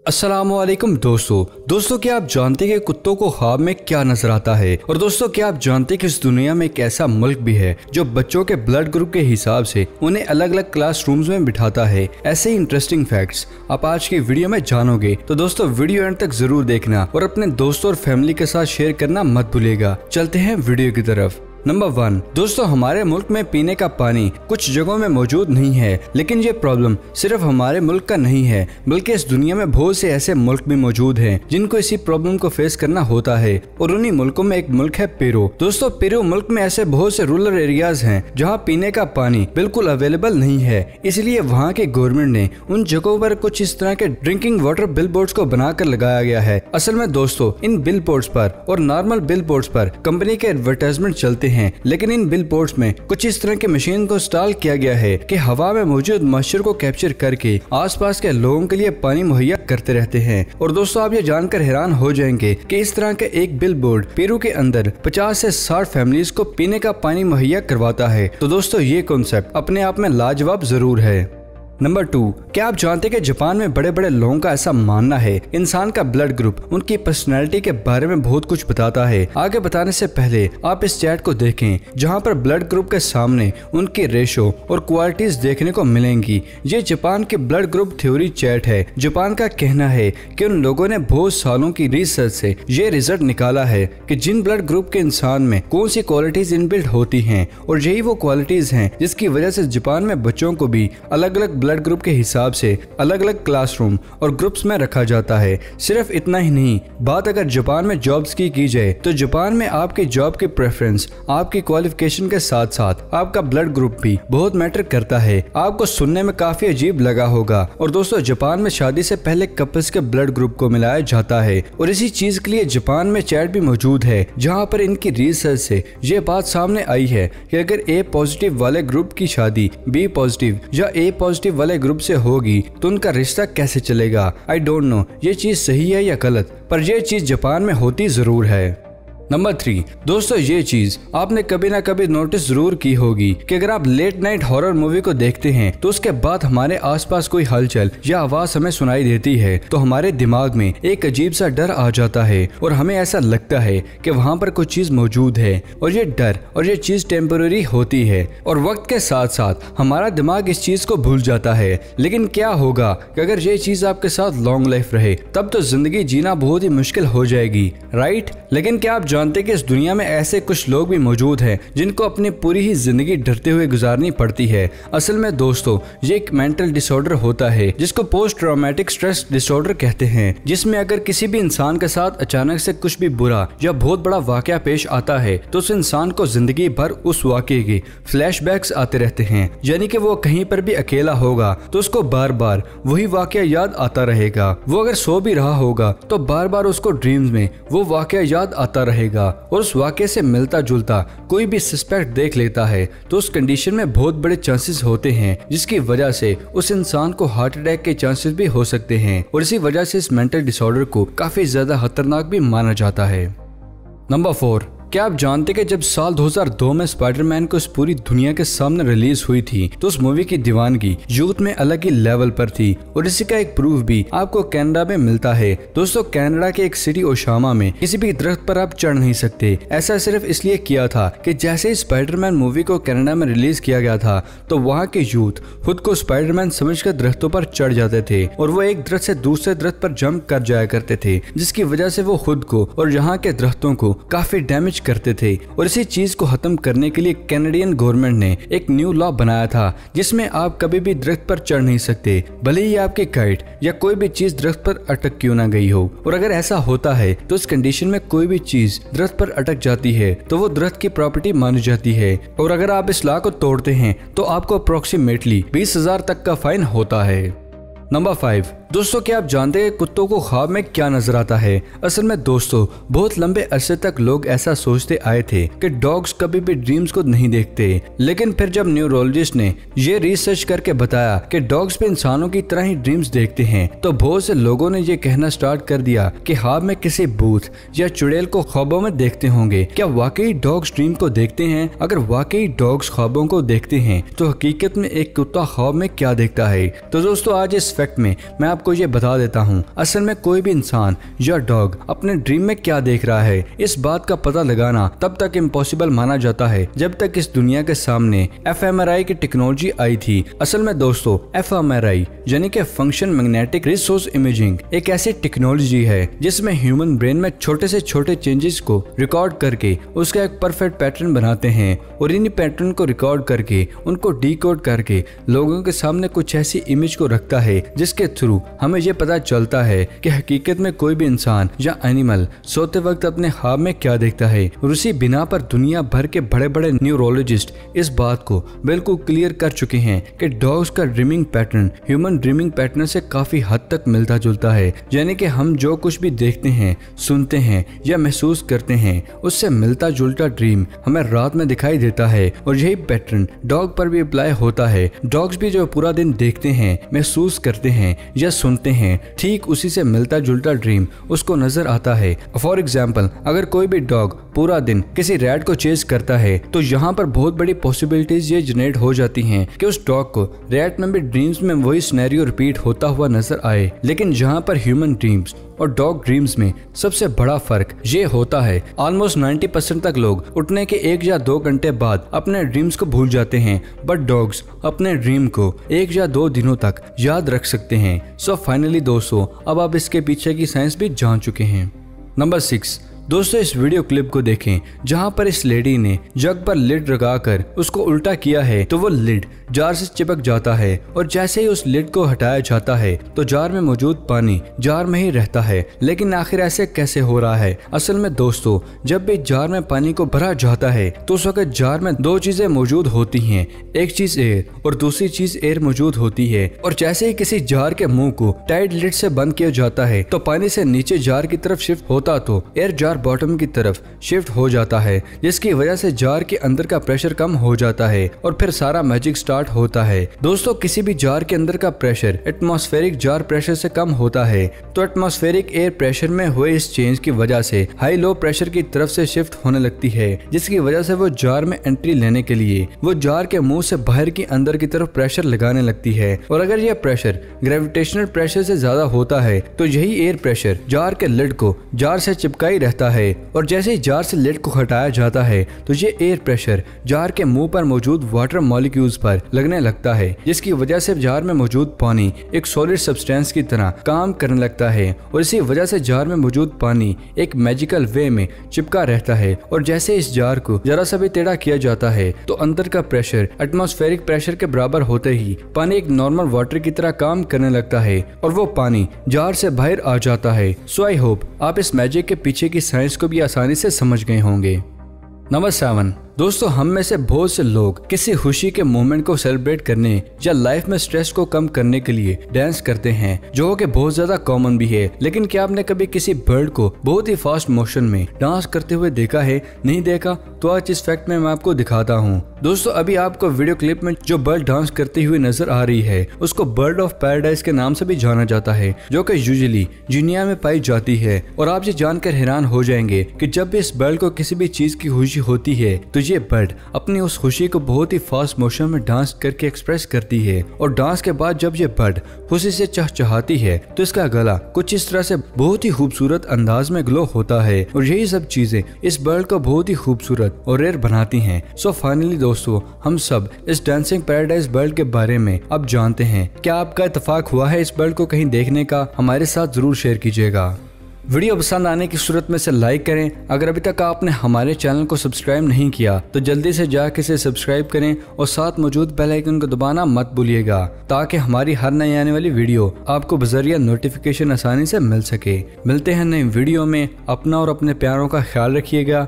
अस्सलामुअलैकुम दोस्तों क्या आप जानते हैं कि कुत्तों को ख्वाब में क्या नजर आता है। और दोस्तों क्या आप जानते हैं कि इस दुनिया में एक ऐसा मुल्क भी है जो बच्चों के ब्लड ग्रुप के हिसाब से उन्हें अलग अलग क्लासरूम्स में बिठाता है। ऐसे ही इंटरेस्टिंग फैक्ट्स आप आज की वीडियो में जानोगे, तो दोस्तों वीडियो एंड तक जरूर देखना और अपने दोस्तों और फैमिली के साथ शेयर करना मत भूलिएगा। चलते हैं वीडियो की तरफ। नंबर 1 दोस्तों, हमारे मुल्क में पीने का पानी कुछ जगहों में मौजूद नहीं है, लेकिन ये प्रॉब्लम सिर्फ हमारे मुल्क का नहीं है, बल्कि इस दुनिया में बहुत से ऐसे मुल्क भी मौजूद हैं जिनको इसी प्रॉब्लम को फेस करना होता है। और उन्हीं मुल्कों में एक मुल्क है पेरू। दोस्तों पेरू मुल्क में ऐसे बहुत से रूरल एरियाज हैं जहाँ पीने का पानी बिल्कुल अवेलेबल नहीं है, इसलिए वहाँ के गवर्नमेंट ने उन जगहों पर कुछ इस तरह के ड्रिंकिंग वाटर बिल बोर्ड्स को बनाकर लगाया गया है। असल में दोस्तों इन बिल बोर्ड्स पर और नॉर्मल बिल बोर्ड्स पर कंपनी के एडवर्टाइजमेंट चलते हैं, लेकिन इन बिल बोर्ड्स में कुछ इस तरह की मशीन को इंस्टॉल किया गया है कि हवा में मौजूद मॉइस्चर को कैप्चर करके आसपास के लोगों के लिए पानी मुहैया करते रहते हैं। और दोस्तों आप ये जानकर हैरान हो जाएंगे कि इस तरह का एक बिल बोर्ड पेरू के अंदर 50 से 60 फैमिलीज को पीने का पानी मुहैया करवाता है। तो दोस्तों ये कॉन्सेप्ट अपने आप में लाजवाब जरूर है। नंबर 2, क्या आप जानते हैं कि जापान में बड़े बड़े लोगों का ऐसा मानना है इंसान का ब्लड ग्रुप उनकी पर्सनैलिटी के बारे में बहुत कुछ बताता है। आगे बताने से पहले आप इस चैट को देखें जहां पर ब्लड ग्रुप के सामने उनकी रेशो और क्वालिटीज देखने को मिलेंगी। ये जापान की ब्लड ग्रुप थ्योरी चैट है। जापान का कहना है कि उन लोगों ने बहुत सालों की रिसर्च से ये रिजल्ट निकाला है कि जिन ब्लड ग्रुप के इंसान में कौन सी क्वालिटीज इनबिल्ट होती हैं, और यही वो क्वालिटीज हैं जिसकी वजह से जापान में बच्चों को भी अलग अलग ब्लड ग्रुप के हिसाब से अलग अलग क्लासरूम और ग्रुप्स में रखा जाता है। सिर्फ इतना ही नहीं, बात अगर जापान में जॉब्स की जाए तो जापान में आपकी जॉब की प्रेफरेंस आपकी क्वालिफिकेशन के साथ साथ आपका ब्लड ग्रुप भी बहुत मैटर करता है। आपको सुनने में काफी अजीब लगा होगा, और दोस्तों जापान में शादी से पहले कपल्स के ब्लड ग्रुप को मिलाया जाता है। और इसी चीज के लिए जापान में चैट भी मौजूद है जहाँ पर इनकी रिसर्च से ये बात सामने आई है कि अगर ए पॉजिटिव वाले ग्रुप की शादी बी पॉजिटिव या ए पॉजिटिव वाले ग्रुप से होगी तो उनका रिश्ता कैसे चलेगा। आई डोंट नो ये चीज सही है या गलत, पर यह चीज जापान में होती जरूर है। नंबर 3 दोस्तों, ये चीज आपने कभी ना कभी नोटिस जरूर की होगी कि अगर आप लेट नाइट हॉरर मूवी को देखते हैं तो उसके बाद हमारे आसपास कोई हलचल या आवाज हमें सुनाई देती है तो हमारे दिमाग में एक अजीब सा डर आ जाता है और हमें ऐसा लगता है कि वहाँ पर कोई चीज मौजूद है। और ये डर और ये चीज टेम्पररी होती है और वक्त के साथ साथ हमारा दिमाग इस चीज को भूल जाता है। लेकिन क्या होगा कि अगर ये चीज आपके साथ लॉन्ग लाइफ रहे, तब तो जिंदगी जीना बहुत ही मुश्किल हो जाएगी, राइट। लेकिन क्या आप जानते कि इस दुनिया में ऐसे कुछ लोग भी मौजूद हैं जिनको अपनी पूरी ही जिंदगी डरते हुए गुजारनी पड़ती है। असल में दोस्तों ये एक मेंटल डिसऑर्डर होता है जिसको पोस्ट ट्रॉमेटिक स्ट्रेस डिसऑर्डर कहते हैं, जिसमें अगर किसी भी इंसान के साथ अचानक से कुछ भी बुरा या बहुत बड़ा वाकया पेश आता है तो उस इंसान को जिंदगी भर उस वाकये के फ्लैशबैक्स आते रहते हैं। यानी कि वो कहीं पर भी अकेला होगा तो उसको बार बार वही वाकया याद आता रहेगा। वो अगर सो भी रहा होगा तो बार बार उसको ड्रीम्स में वो वाकया याद आता रहेगा। और उस वाकये से मिलता जुलता कोई भी सस्पेक्ट देख लेता है तो उस कंडीशन में बहुत बड़े चांसेस होते हैं, जिसकी वजह से उस इंसान को हार्ट अटैक के चांसेस भी हो सकते हैं। और इसी वजह से इस मेंटल डिसऑर्डर को काफी ज्यादा खतरनाक भी माना जाता है। नंबर 4, क्या आप जानते कि जब साल 2002 में स्पाइडरमैन को इस पूरी दुनिया के सामने रिलीज हुई थी तो उस मूवी की दीवानगी यूथ में अलग ही लेवल पर थी। और इसी का एक प्रूफ भी आपको कनाडा में मिलता है। दोस्तों कनाडा के एक सिटी ओशामा में किसी भी दरख्त पर आप चढ़ नहीं सकते। ऐसा सिर्फ इसलिए किया था कि जैसे ही स्पाइडरमैन मूवी को कनाडा में रिलीज किया गया था तो वहाँ के यूथ खुद को स्पाइडरमैन समझकर दरख्तों पर चढ़ जाते थे और वो एक दरख्त से दूसरे दरख्त पर जंप कर जाया करते थे, जिसकी वजह से वो खुद को और यहाँ के दरख्तों को काफी डैमेज करते थे। और इसी चीज को खत्म करने के लिए कैनेडियन गवर्नमेंट ने एक न्यू लॉ बनाया था जिसमें आप कभी भी दरख्त पर चढ़ नहीं सकते, भले ही आपकी काइट या कोई भी चीज दरख्त पर अटक क्यों ना गई हो। और अगर ऐसा होता है तो इस कंडीशन में कोई भी चीज दरख्त पर अटक जाती है तो वो दरख्त की प्रॉपर्टी मानी जाती है। और अगर आप इस लॉ को तोड़ते हैं तो आपको अप्रोक्सीमेटली 20,000 तक का फाइन होता है। नंबर 5 दोस्तों, क्या आप जानते हैं कुत्तों को ख्वाब में क्या नजर आता है। असल में दोस्तों बहुत लंबे अरसे तक लोग ऐसा सोचते आए थे कि डॉग्स कभी भी ड्रीम्स को नहीं देखते, लेकिन फिर जब न्यूरोलॉजिस्ट ने ये रिसर्च करके बताया कि डॉग्स भी इंसानों की तरह ही ड्रीम्स देखते हैं तो बहुत से लोगों ने ये कहना स्टार्ट कर दिया कि ख्वाब में किसी भूत या चुड़ैल को ख्वाबों में देखते होंगे। क्या वाकई डॉग्स ड्रीम को देखते हैं? अगर वाकई डॉग्स ख्वाबों को देखते हैं तो हकीकत में एक कुत्ता ख्वाब में क्या देखता है? तो दोस्तों आज इस फैक्ट में मैं आपको ये बता देता हूँ, असल में कोई भी इंसान या डॉग अपने ड्रीम में क्या देख रहा है, इस बात का पता लगाना तब तक इम्पॉसिबल माना जाता है जब तक इस दुनिया के सामने fMRI की टेक्नोलॉजी आई थी। असल में दोस्तों fMRI यानी कि फंक्शन मैग्नेटिक रिसोर्स इमेजिंग एक ऐसी टेक्नोलॉजी है जिसमें ह्यूमन ब्रेन में छोटे से छोटे चेंजेस को रिकॉर्ड करके उसका एक परफेक्ट पैटर्न बनाते हैं और इन पैटर्न को रिकॉर्ड करके उनको डीकोड करके लोगों के सामने कुछ ऐसी इमेज को रखता है जिसके थ्रू हमें ये पता चलता है कि हकीकत में कोई भी इंसान या एनिमल सोते वक्त अपने ख्वाब में क्या देखता है। और उसी बिना पर दुनिया भर के बड़े बड़े न्यूरोलॉजिस्ट इस बात को बिल्कुल क्लियर कर चुके हैं कि डॉग्स का dreaming pattern human dreaming pattern से काफी हद तक मिलता जुलता है, यानी कि हम जो कुछ भी देखते हैं, सुनते हैं या महसूस करते हैं उससे मिलता जुलता ड्रीम हमें रात में दिखाई देता है। और यही पैटर्न डॉग पर भी अप्लाई होता है। डॉग्स भी जो पूरा दिन देखते हैं, महसूस करते हैं या सुनते हैं, ठीक उसी से मिलता जुलता ड्रीम उसको नजर आता है। फॉर एग्जाम्पल, अगर कोई भी डॉग पूरा दिन किसी रैट को चेज करता है तो यहाँ पर बहुत बड़ी पॉसिबिलिटीज ये जनरेट हो जाती हैं कि उस डॉग को रैट में भी ड्रीम्स में वही सिनेरियो रिपीट होता हुआ नजर आए। लेकिन जहाँ पर ह्यूमन ड्रीम्स और डॉग ड्रीम्स में सबसे बड़ा फर्क ये होता है, ऑलमोस्ट 90% तक लोग उठने के 1 या 2 घंटे बाद अपने ड्रीम्स को भूल जाते हैं, बट डॉग्स अपने ड्रीम को 1 या 2 दिनों तक याद रख सकते हैं। सो फाइनली दोस्तों, अब आप इसके पीछे की साइंस भी जान चुके हैं। नंबर 6 दोस्तों, इस वीडियो क्लिप को देखें जहां पर इस लेडी ने जग पर लिड लगाकर उसको उल्टा किया है तो वो लिड जार से चिपक जाता है और जैसे ही उस लिड को हटाया जाता है तो जार में मौजूद पानी जार में ही रहता है। लेकिन आखिर ऐसे कैसे हो रहा है? असल में दोस्तों, जब भी जार में पानी को भरा जाता है तो उस वक्त जार में 2 चीजें मौजूद होती हैं, एक चीज एयर और दूसरी चीज एयर मौजूद होती है। और जैसे ही किसी जार के मुंह को टाइट लिड से बंद किया जाता है तो पानी से नीचे जार की तरफ शिफ्ट होता तो एयर जार बॉटम की तरफ शिफ्ट हो जाता है, जिसकी वजह से जार के अंदर का प्रेशर कम हो जाता है और फिर सारा मैजिक स्टार्ट होता है। दोस्तों, किसी भी जार के अंदर का प्रेशर एटमॉस्फेरिक जार प्रेशर से कम होता है, तो एटमॉस्फेरिक एयर प्रेशर में हुए इस चेंज की वजह से हाई लो प्रेशर की तरफ से शिफ्ट होने लगती है, जिसकी वजह से वो जार में एंट्री लेने के लिए वो जार के मुंह से बाहर की अंदर की तरफ प्रेशर लगाने लगती है। और अगर यह प्रेशर ग्रेविटेशनल प्रेशर से ज्यादा होता है तो यही एयर प्रेशर जार के लिड को जार से चिपका ही रहता है। और जैसे ही जार से लिड को हटाया जाता है तो ये एयर प्रेशर जार के मुंह पर मौजूद वाटर मॉलिक्यूल्स पर लगने लगता है, जिसकी वजह से जार में मौजूद पानी एक सॉलिड सब्सटेंस की तरह काम करने लगता है। और इसी वजह से जार में मौजूद पानी एक मैजिकल वे में चिपका रहता है। और जैसे इस जार को जरा सा भी टेढ़ा किया जाता है तो अंदर का प्रेशर एटमॉस्फेरिक प्रेशर के बराबर होते ही पानी एक नॉर्मल वाटर की तरह काम करने लगता है और वो पानी जार से बाहर आ जाता है। सो आई होप आप इस मैजिक के पीछे की साइंस को भी आसानी से समझ गए होंगे। नंबर 7 दोस्तों, हम में से बहुत से लोग किसी खुशी के मोमेंट को सेलिब्रेट करने या लाइफ में स्ट्रेस को कम करने के लिए डांस करते हैं, जो कि बहुत ज्यादा कॉमन भी है। लेकिन क्या आपने कभी किसी बर्ड को बहुत ही फास्ट मोशन में डांस करते हुए देखा है? नहीं देखा? तो आज इस फैक्ट में मैं आपको दिखाता हूँ। दोस्तों, अभी आपको वीडियो क्लिप में जो बर्ड डांस करती हुई नजर आ रही है उसको बर्ड ऑफ पैराडाइज के नाम से भी जाना जाता है, जो कि यूजुअली गिनिया में पाई जाती है। और आप ये जानकर हैरान हो जाएंगे कि जब भी इस बर्ड को किसी भी चीज की खुशी होती है तो ये बर्ड अपनी उस खुशी को बहुत ही फास्ट मोशन में डांस करके एक्सप्रेस करती है। और डांस के बाद जब ये बर्ड खुशी से चहचहाती है तो इसका गला कुछ इस तरह से बहुत ही खूबसूरत अंदाज में ग्लो होता है। और यही सब चीजें इस बर्ड को बहुत ही खूबसूरत और रेयर बनाती हैं। सो फाइनली दोस्तों, हम सब इस डांसिंग पैराडाइज बर्ड के बारे में अब जानते हैं। क्या आपका इत्तेफाक हुआ है इस बर्ड को कहीं देखने का? हमारे साथ जरूर शेयर कीजिएगा। वीडियो पसंद आने की सूरत में से लाइक करें। अगर अभी तक आपने हमारे चैनल को सब्सक्राइब नहीं किया तो जल्दी से जाके इसे सब्सक्राइब करें और साथ मौजूद बेल आइकन को दबाना मत भूलिएगा, ताकि हमारी हर नई आने वाली वीडियो आपको बजरिया नोटिफिकेशन आसानी से मिल सके। मिलते हैं नई वीडियो में। अपना और अपने प्यारों का ख्याल रखिएगा।